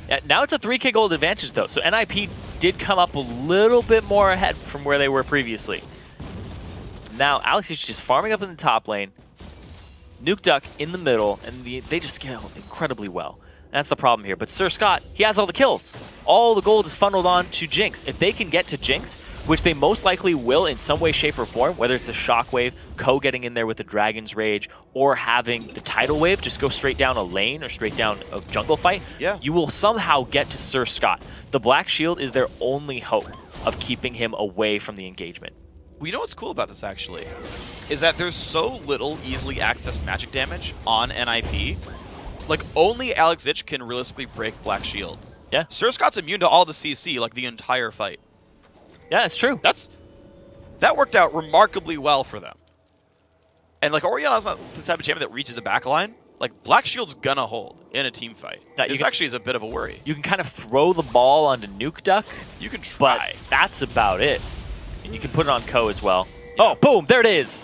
[SPEAKER 1] Yeah, now it's a 3k gold advantage, though, so NIP did come up a little bit more ahead from where they were previously. Now, Alex is just farming up in the top lane. Nuke Duck in the middle, and they just scale incredibly well. That's the problem here. But Sir Scott, he has all the kills. All the gold is funneled on to Jinx. If they can get to Jinx, which they most likely will in some way, shape, or form, whether it's a Shockwave, Ko getting in there with the Dragon's Rage, or having the Tidal Wave just go straight down a lane or straight down a jungle fight, you will somehow get to Sir Scott. The Black Shield is their only hope of keeping him away from the engagement.
[SPEAKER 2] Well, you know what's cool about this, actually, is that there's so little easily accessed magic damage on NIP. Like, only Alex Itch can realistically break Black Shield.
[SPEAKER 1] Yeah.
[SPEAKER 2] Sir Scott's immune to all the CC, like, the entire fight.
[SPEAKER 1] Yeah, it's true.
[SPEAKER 2] That worked out remarkably well for them. And, like, Orianna's not the type of champion that reaches the backline. Like, Black Shield's gonna hold in a team fight. This actually is a bit of a worry.
[SPEAKER 1] You can kind of throw the ball onto Nuke Duck.
[SPEAKER 2] You can try.
[SPEAKER 1] But that's about it. And you can put it on Ko as well. Yeah. Oh, boom, there it is.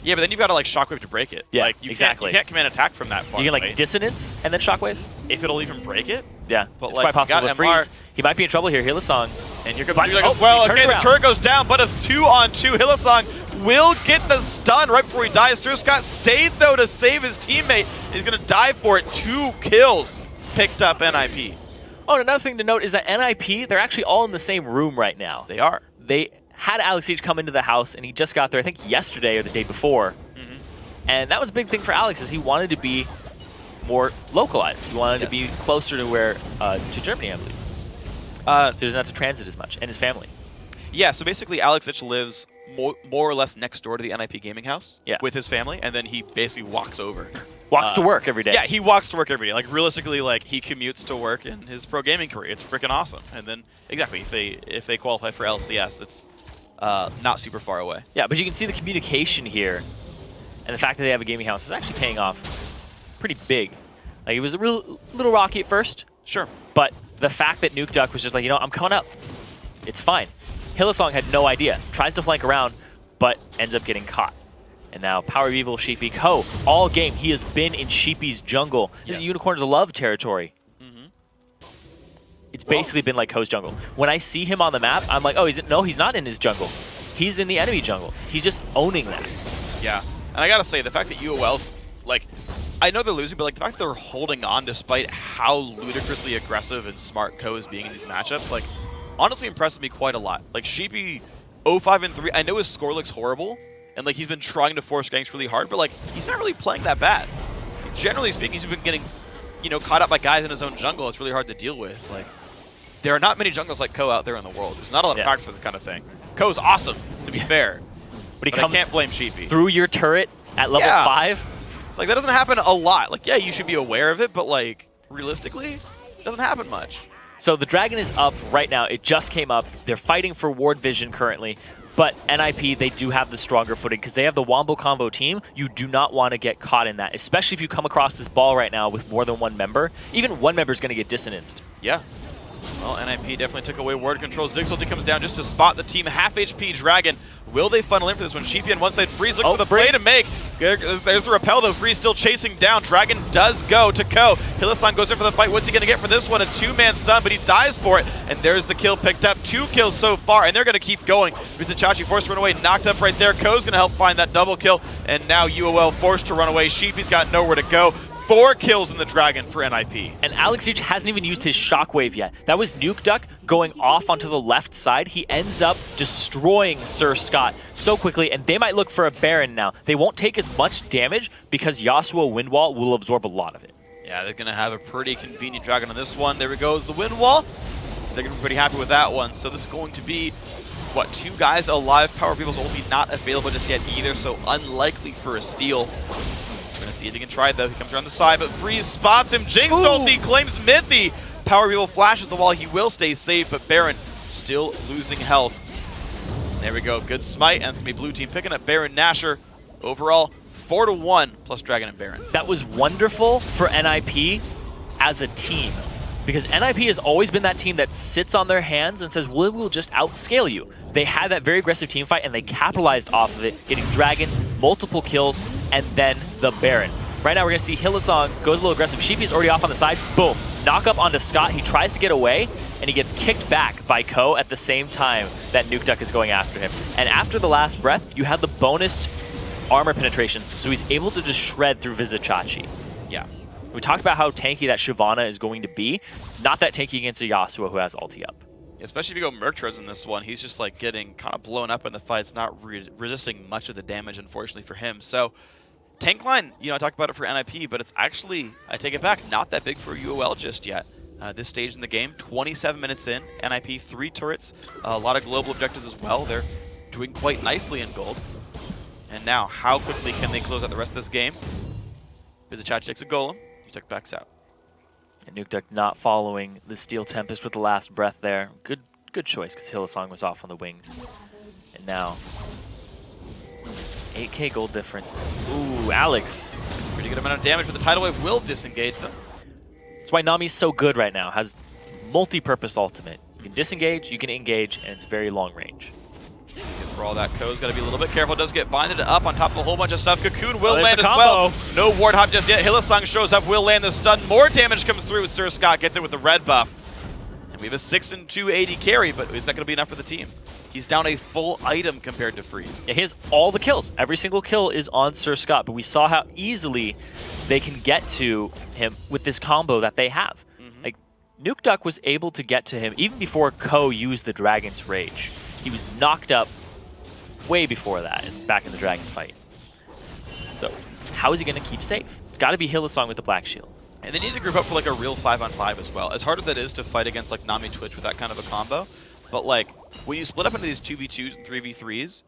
[SPEAKER 2] Yeah, but then you've got to, like, Shockwave to break it.
[SPEAKER 1] Yeah,
[SPEAKER 2] like, you
[SPEAKER 1] exactly.
[SPEAKER 2] Can't command attack from that far.
[SPEAKER 1] You can, like, Dissonance and then Shockwave?
[SPEAKER 2] If it'll even break it?
[SPEAKER 1] Yeah,
[SPEAKER 2] but
[SPEAKER 1] it's
[SPEAKER 2] like,
[SPEAKER 1] quite possible to freeze. He might be in trouble here. Hylissang.
[SPEAKER 2] And you're going to be like, well, okay, the turret goes down, but a 2-on-2. Hylissang will get the stun right before he dies. Sir Scott stayed, though, to save his teammate. He's going to die for it. 2 kills picked up NIP.
[SPEAKER 1] Oh, and another thing to note is that NIP, they're actually all in the same room right now.
[SPEAKER 2] They are.
[SPEAKER 1] They had Alex Itch come into the house, and he just got there, I think, yesterday or the day before. And that was a big thing for Alex, is he wanted to be more localized. He wanted to be closer to where to Germany, I believe. So he doesn't have to transit as much, and his family.
[SPEAKER 2] Yeah, so basically Alex Itch lives more or less next door to the NIP gaming house
[SPEAKER 1] Yeah.
[SPEAKER 2] with his family, and then he basically walks over.
[SPEAKER 1] Walks to work every day.
[SPEAKER 2] Yeah, he walks to work every day. Like realistically, like he commutes to work in his pro gaming career. It's freaking awesome. And then exactly, if they qualify for LCS, it's not super far away.
[SPEAKER 1] Yeah, but you can see the communication here, and the fact that they have a gaming house is actually paying off pretty big. Like it was a little rocky at first.
[SPEAKER 2] Sure.
[SPEAKER 1] But the fact that Nuke Duck was just like, you know, I'm coming up. It's fine. Hillsong had no idea. Tries to flank around, but ends up getting caught. And now Power of Evil, Sheepy, Ko, all game, he has been in Sheepy's jungle. This is Unicorn's Love territory. It's basically been like Ko's jungle. When I see him on the map, I'm like, oh, he's not in his jungle. He's in the enemy jungle. He's just owning that.
[SPEAKER 2] Yeah. And I gotta say, the fact that UOL's, like, I know they're losing, but like the fact that they're holding on despite how ludicrously aggressive and smart Ko is being in these matchups, like, honestly impresses me quite a lot. Like, Sheepy 0-5-3, I know his score looks horrible, and like he's been trying to force ganks really hard, but like he's not really playing that bad. Generally speaking, he's been getting, you know, caught up by guys in his own jungle. It's really hard to deal with. Like, there are not many jungles like Ko out there in the world. There's not a lot of practice for this kind of thing. Ko's awesome, to be fair,
[SPEAKER 1] but
[SPEAKER 2] I can't blame Sheepy.
[SPEAKER 1] Through your turret at level 5.
[SPEAKER 2] It's like that doesn't happen a lot. Like, yeah, you should be aware of it, but like realistically, it doesn't happen much.
[SPEAKER 1] So the Dragon is up right now. It just came up. They're fighting for ward vision currently. But NIP, they do have the stronger footing because they have the Wombo Combo team. You do not want to get caught in that, especially if you come across this ball right now with more than one member. Even one member is going to get disonanced.
[SPEAKER 2] Yeah. Well, NIP definitely took away ward control. Zigzolty comes down just to spot the team. Half HP Dragon. Will they funnel in for this one? Sheepy on one side. Freeze looking for the play to make. There's the repel though. Freeze still chasing down. Dragon does go to Ko. Hillsong goes in for the fight. What's he going to get for this one? A two-man stun, but he dies for it. And there's the kill picked up. 2 kills so far, and they're going to keep going. Vizichachi forced to run away. Knocked up right there. Ko's going to help find that double kill. And now UOL forced to run away. Sheepy's got nowhere to go. 4 kills in the Dragon for NIP.
[SPEAKER 1] And Alex Leach hasn't even used his Shockwave yet. That was Nuke Duck going off onto the left side. He ends up destroying Sir Scott so quickly, and they might look for a Baron now. They won't take as much damage because Yasuo Windwall will absorb a lot of it.
[SPEAKER 2] Yeah, they're going to have a pretty convenient Dragon on this one. There we goes the Windwall. They're going to be pretty happy with that one. So this is going to be, what, 2 guys alive. Power People's ulti not available just yet either, so unlikely for a steal. See if he can try it though. He comes around the side, but Freeze spots him. Jinx ulti claims Mithy. Power Evil flashes the wall. He will stay safe, but Baron still losing health. There we go. Good smite, and it's going to be blue team picking up Baron Nashor. Overall, 4-1 plus Dragon and Baron.
[SPEAKER 1] That was wonderful for NIP as a team, because NIP has always been that team that sits on their hands and says, we'll just outscale you. They had that very aggressive team fight, and they capitalized off of it, getting Dragon, multiple kills, and then the Baron. Right now, we're going to see Hillsong goes a little aggressive. Sheepy's already off on the side. Boom. Knock up onto Scott. He tries to get away, and he gets kicked back by Ko at the same time that Nuke Duck is going after him. And after the last breath, you have the bonus armor penetration, so he's able to just shred through Vizichachi.
[SPEAKER 2] Yeah.
[SPEAKER 1] We talked about how tanky that Shyvana is going to be. Not that tanky against a Yasuo who has ulti up.
[SPEAKER 2] Especially if you go Merc Treads in this one, he's just like getting kind of blown up in the fight. It's not resisting much of the damage, unfortunately, for him. So, tank line, you know, I talked about it for NIP, but it's actually, I take it back, not that big for UOL just yet. This stage in the game, 27 minutes in, NIP 3 turrets, a lot of global objectives as well. They're doing quite nicely in gold. And now, how quickly can they close out the rest of this game? Vizichachi takes a golem, he took backs out.
[SPEAKER 1] And Nuke Duck not following the Steel Tempest with the last breath there. Good choice, because Hillsong was off on the wings. And now, 8k gold difference. Ooh, Alex.
[SPEAKER 2] Pretty good amount of damage, but the Tidal Wave will disengage them.
[SPEAKER 1] That's why Nami's so good right now. Has multi-purpose ultimate. You can disengage, you can engage, and it's very long range.
[SPEAKER 2] For all that, Ko's got to be a little bit careful. Does get binded up on top of a whole bunch of stuff. Cocoon will land as well. No ward hop just yet. Hillsong shows up, will land the stun. More damage comes through. Sir Scott gets it with the red buff. And we have a 6-2 AD carry, but is that going to be enough for the team? He's down a full item compared to Freeze.
[SPEAKER 1] Yeah, he has all the kills. Every single kill is on Sir Scott, but we saw how easily they can get to him with this combo that they have. Like, Nuke Duck was able to get to him even before Ko used the Dragon's Rage. He was knocked up way before that, and back in the Dragon fight. So, how is he going to keep safe? It's got to be Hillsong with the Black Shield.
[SPEAKER 2] And they need to group up for like a real 5-on-5 as well. As hard as that is to fight against like Nami Twitch with that kind of a combo, but like when you split up into these 2v2s and 3v3s,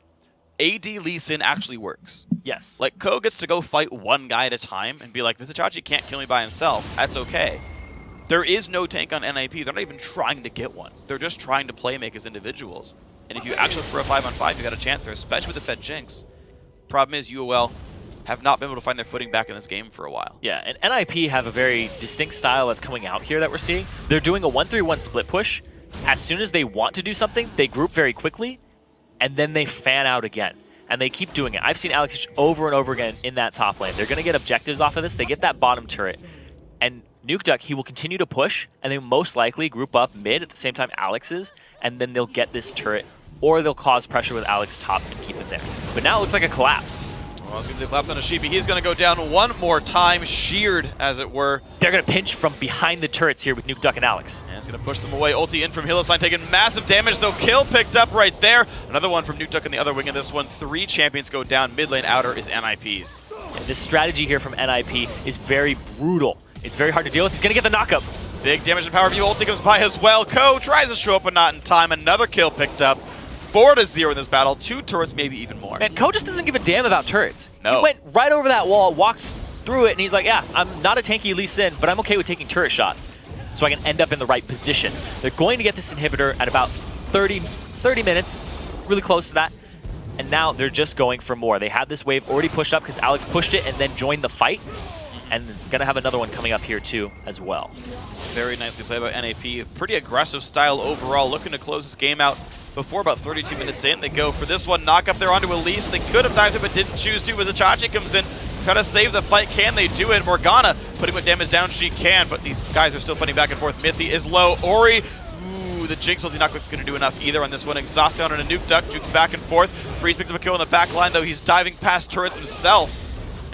[SPEAKER 2] AD Lee Sin actually works.
[SPEAKER 1] Yes.
[SPEAKER 2] Like, Ko gets to go fight one guy at a time and be like, Vizichachi can't kill me by himself. That's okay. There is no tank on NIP. They're not even trying to get one. They're just trying to play make as individuals. And if you actually for a 5-on-5, you got a chance there, especially with the Fed Jinx. Problem is, UOL have not been able to find their footing back in this game for a while.
[SPEAKER 1] Yeah, and NIP have a very distinct style that's coming out here that we're seeing. They're doing a 1-3-1 split push. As soon as they want to do something, they group very quickly, and then they fan out again. And they keep doing it. I've seen Alex over and over again in that top lane. They're going to get objectives off of this. They get that bottom turret. And Nuke Duck, he will continue to push, and they most likely group up mid at the same time Alex is, and then they'll get this turret, or they'll cause pressure with Alex top and keep it there. But now it looks like a collapse.
[SPEAKER 2] Well, I was going to do a collapse on a Sheepy. He's going to go down one more time, sheared, as it were.
[SPEAKER 1] They're going to pinch from behind the turrets here with Nuke Duck and Alex.
[SPEAKER 2] And it's going to push them away. Ulti in from Hillosine, taking massive damage, though. Kill picked up right there. Another one from Nuke Duck in the other wing of this one. 3 champions go down. Mid lane outer is NIP's.
[SPEAKER 1] And this strategy here from NIP is very brutal. It's very hard to deal with. He's going to get the knockup.
[SPEAKER 2] Big damage and power view. Ulti comes by as well. Ko tries to show up, but not in time. Another kill picked up. 4-0 in this battle. 2 turrets, maybe even more.
[SPEAKER 1] Man, Ko just doesn't give a damn about turrets.
[SPEAKER 2] No.
[SPEAKER 1] He went right over that wall, walked through it, and he's like, yeah, I'm not a tanky Lee Sin, but I'm okay with taking turret shots so I can end up in the right position. They're going to get this inhibitor at about 30 minutes, really close to that. And now they're just going for more. They had this wave already pushed up because Alex pushed it and then joined the fight. And it's going to have another one coming up here too as well.
[SPEAKER 2] Very nicely played by NAP. Pretty aggressive style overall. Looking to close this game out before about 32 minutes in. They go for this one. Knock up there onto Elise. They could have dived it but didn't choose to. As Vizichachi comes in, try to save the fight. Can they do it? Morgana putting what damage down she can, but these guys are still fighting back and forth. Mithy is low. Ori, the Jinx ulti not going to do enough either on this one. Exhaust down on a Nuke Duck. Jukes back and forth. Freeze picks up a kill in the back line, though. He's diving past turrets himself.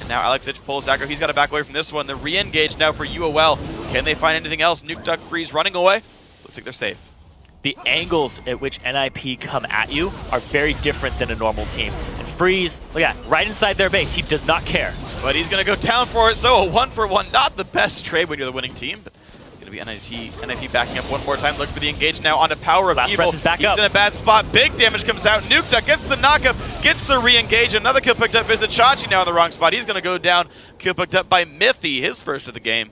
[SPEAKER 2] And now Alex Itch pulls aggro. He's got to back away from this one. The re-engage now for UOL. Can they find anything else? Nuke Duck, Freeze running away. Looks like they're safe.
[SPEAKER 1] The angles at which NIP come at you are very different than a normal team. And Freeze, look at that, right inside their base. He does not care.
[SPEAKER 2] But he's going to go down for it. So a 1-for-1. Not the best trade when you're the winning team. But it's going to be NIP backing up one more time. Looking for the engage now onto Power of
[SPEAKER 1] Last
[SPEAKER 2] Evil.
[SPEAKER 1] breath is back
[SPEAKER 2] He's
[SPEAKER 1] up.
[SPEAKER 2] in a bad spot. Big damage comes out. Nuke Duck gets the knockup, gets the re-engage. Another kill picked up. Vizichachi now in the wrong spot. He's going to go down. Kill picked up by Mithy, his first of the game.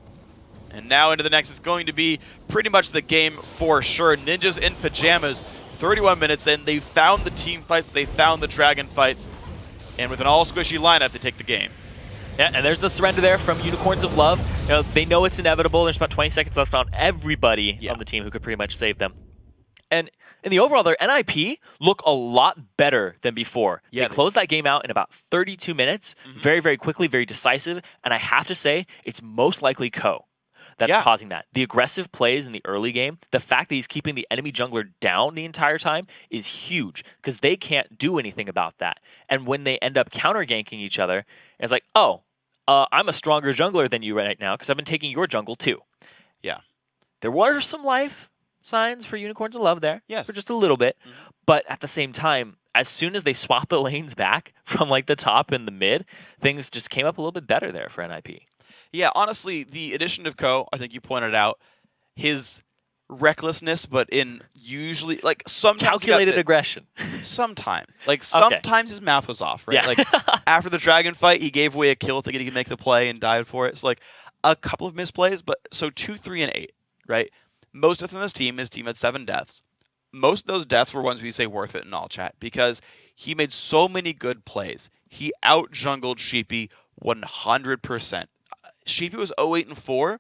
[SPEAKER 2] And now into the next is going to be pretty much the game for sure. Ninjas in Pyjamas, 31 minutes in. They found the team fights. They found the dragon fights. And with an all-squishy lineup, they take the game.
[SPEAKER 1] Yeah, and there's the surrender there from Unicorns of Love. You know, they know it's inevitable. There's about 20 seconds left on everybody on the team who could pretty much save them. And in the overall, their NIP look a lot better than before.
[SPEAKER 2] Yeah,
[SPEAKER 1] they closed that game out in about 32 minutes, very, very quickly, very decisive. And I have to say, it's most likely Ko that's causing that. The aggressive plays in the early game, the fact that he's keeping the enemy jungler down the entire time is huge because they can't do anything about that. And when they end up counter-ganking each other, it's like, oh, I'm a stronger jungler than you right now because I've been taking your jungle too.
[SPEAKER 2] Yeah.
[SPEAKER 1] There were some life signs for Unicorns of Love there for just a little bit. But at the same time, as soon as they swap the lanes back from like the top and the mid, things just came up a little bit better there for NIP.
[SPEAKER 2] Yeah, honestly, the addition of Ko, I think you pointed out, his recklessness, but in usually, like, sometimes...
[SPEAKER 1] Calculated aggression.
[SPEAKER 2] Sometimes. Like, sometimes his math was off, right?
[SPEAKER 1] Yeah.
[SPEAKER 2] Like, after the dragon fight, he gave away a kill thinking he could make the play and died for it. So, like, a couple of misplays, but so 2, 3, and 8, right? Most deaths on this team, his team had 7 deaths. Most of those deaths were ones we say worth it in all chat because he made so many good plays. He out-jungled Sheepy 100%. Sheepy was 0-8-4.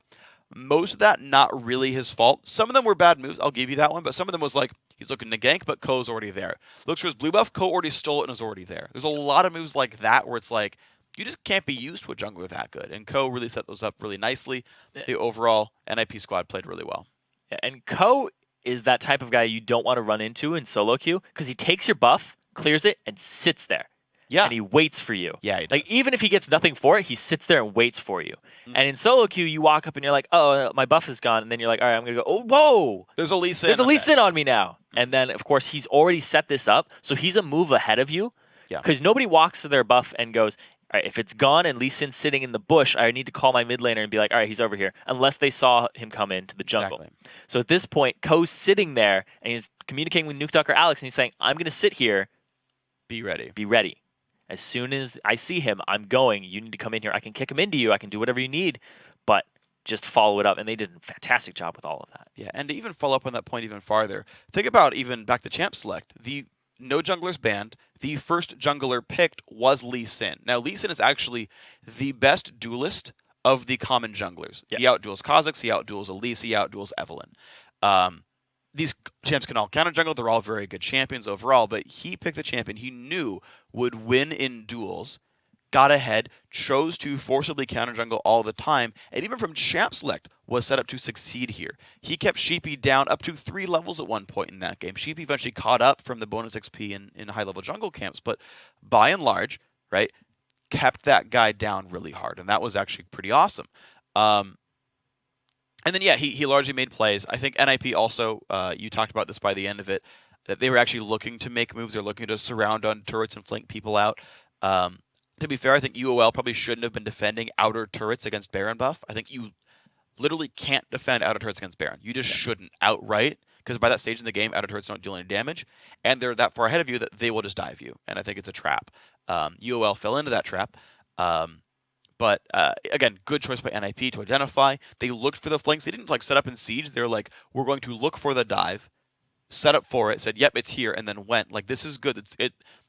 [SPEAKER 2] Most of that not really his fault. Some of them were bad moves, I'll give you that one, but some of them was like, he's looking to gank, but Ko's already there. Looks for his blue buff, Ko already stole it and is already there. There's a lot of moves like that where it's like, you just can't be used to a jungler that good. And Ko really set those up really nicely. The overall NIP squad played really well.
[SPEAKER 1] Yeah, and Ko is that type of guy you don't want to run into in solo queue because he takes your buff, clears it, and sits there.
[SPEAKER 2] Yeah.
[SPEAKER 1] And he waits for you.
[SPEAKER 2] Yeah, he does.
[SPEAKER 1] Like, even if he gets nothing for it, he sits there and waits for you. And in solo queue, you walk up and you're like, oh, my buff is gone. And then you're like, all right, I'm going to go, oh, whoa.
[SPEAKER 2] There's a Lee Sin.
[SPEAKER 1] There's a Lee Sin on me now. And then, of course, he's already set this up. So he's a move ahead of you.
[SPEAKER 2] Yeah.
[SPEAKER 1] Because nobody walks to their buff and goes, all right, if it's gone and Lee Sin's sitting in the bush, I need to call my mid laner and be like, all right, he's over here. Unless they saw him come into the jungle.
[SPEAKER 2] Exactly.
[SPEAKER 1] So at this point, Ko's sitting there and he's communicating with Nuke Duck or Alex and he's saying, I'm going to sit here
[SPEAKER 2] Be ready.
[SPEAKER 1] Be ready. As soon as I see him, I'm going. You need to come in here. I can kick him into you. I can do whatever you need, but just follow it up. And they did a fantastic job with all of that.
[SPEAKER 2] Yeah, and to even follow up on that point even farther, think about even back to Champ Select. The no junglers banned. The first jungler picked was Lee Sin. Now, Lee Sin is actually the best duelist of the common junglers.
[SPEAKER 1] Yeah.
[SPEAKER 2] He outduels Kha'Zix, he outduels Elise, he outduels Evelynn. These champs can all counter jungle. They're all very good champions overall, but he picked the champion he knew would win in duels, got ahead, chose to forcibly counter jungle all the time, and even from Champ Select was set up to succeed here. He kept Sheepy down up to 3 levels at one point in that game. Sheepy eventually caught up from the bonus XP in high-level jungle camps, but by and large, right, kept that guy down really hard, and that was actually pretty awesome. And then, yeah, he largely made plays. I think NIP also, you talked about this by the end of it, that they were actually looking to make moves. They're looking to surround on turrets and flank people out. To be fair, I think UOL probably shouldn't have been defending outer turrets against Baron buff. I think you literally can't defend outer turrets against Baron. You just shouldn't outright, because by that stage in the game, outer turrets don't deal any damage, and they're that far ahead of you that they will just dive you. And I think it's a trap. UOL fell into that trap. But again, good choice by NIP to identify. They looked for the flanks. They didn't like set up in siege. They're like, we're going to look for the dive, set up for it, said, yep, it's here, and then went. Like, this is good.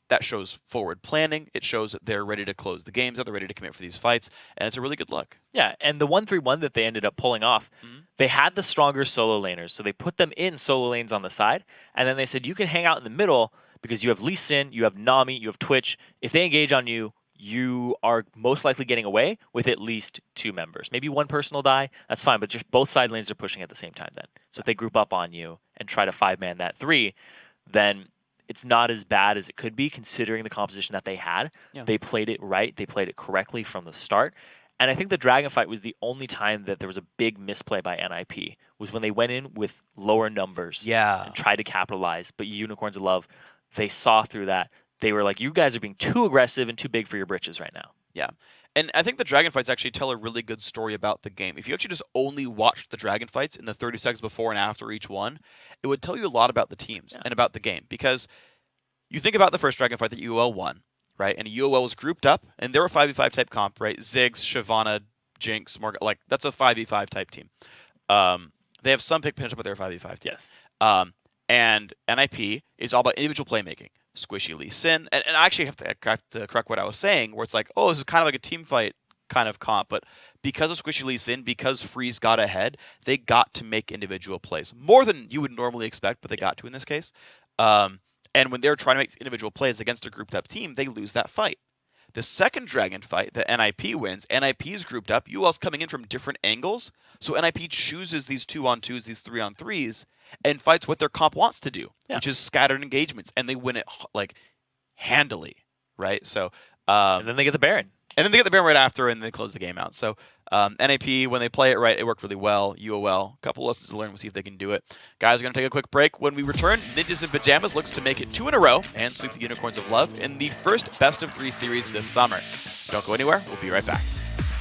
[SPEAKER 2] That shows forward planning. It shows that they're ready to close the games out. They're ready to commit for these fights, and it's a really good look.
[SPEAKER 1] Yeah, and the 1-3-1 that they ended up pulling off, they had the stronger solo laners, so they put them in solo lanes on the side, and then they said, you can hang out in the middle because you have Lee Sin, you have Nami, you have Twitch. If they engage on you, you are most likely getting away with at least 2 members. Maybe one person will die. That's fine, but just both side lanes are pushing at the same time then. So if they group up on you and try to 5-man that 3, then it's not as bad as it could be considering the composition that they had. Yeah. They played it right. They played it correctly from the start. And I think the Dragon fight was the only time that there was a big misplay by NIP, was when they went in with lower numbers and tried to capitalize. But Unicorns of Love, they saw through that. They were like, you guys are being too aggressive and too big for your britches right now.
[SPEAKER 2] Yeah. And I think the Dragon fights actually tell a really good story about the game. If you actually just only watched the Dragon fights in the 30 seconds before and after each one, it would tell you a lot about the teams and about the game. Because you think about the first Dragon fight that UOL won, right? And UOL was grouped up, and they're a 5v5 type comp, right? Ziggs, Shyvana, Jinx, Morgan, like, that's a 5v5 type team. They have some pick potential, but they're a 5v5 team.
[SPEAKER 1] Yes.
[SPEAKER 2] And NIP is all about individual playmaking. Squishy Lee Sin, and I actually have to correct what I was saying, where it's like, oh, this is kind of like a team fight kind of comp, but because of Squishy Lee Sin, because Freeze got ahead, they got to make individual plays. More than you would normally expect, but they got to in this case. And when they're trying to make individual plays against a grouped up team, they lose that fight. The second Dragon fight that NIP wins, NIP is grouped up, UL's coming in from different angles, so NIP chooses these 2-on-2s, these 3-on-3s, and fights what their comp wants to do, which is scattered engagements, and they win it like handily, right? So
[SPEAKER 1] and then they get the Baron.
[SPEAKER 2] And then they get the Baron right after, and they close the game out. So NIP, when they play it right, it worked really well. UOL, a couple lessons to learn. We'll see if they can do it. Guys, we're going to take a quick break. When we return, Ninjas in Pyjamas looks to make it 2 in a row and sweep the Unicorns of Love in the first best-of-3 series this summer. Don't go anywhere. We'll be right back.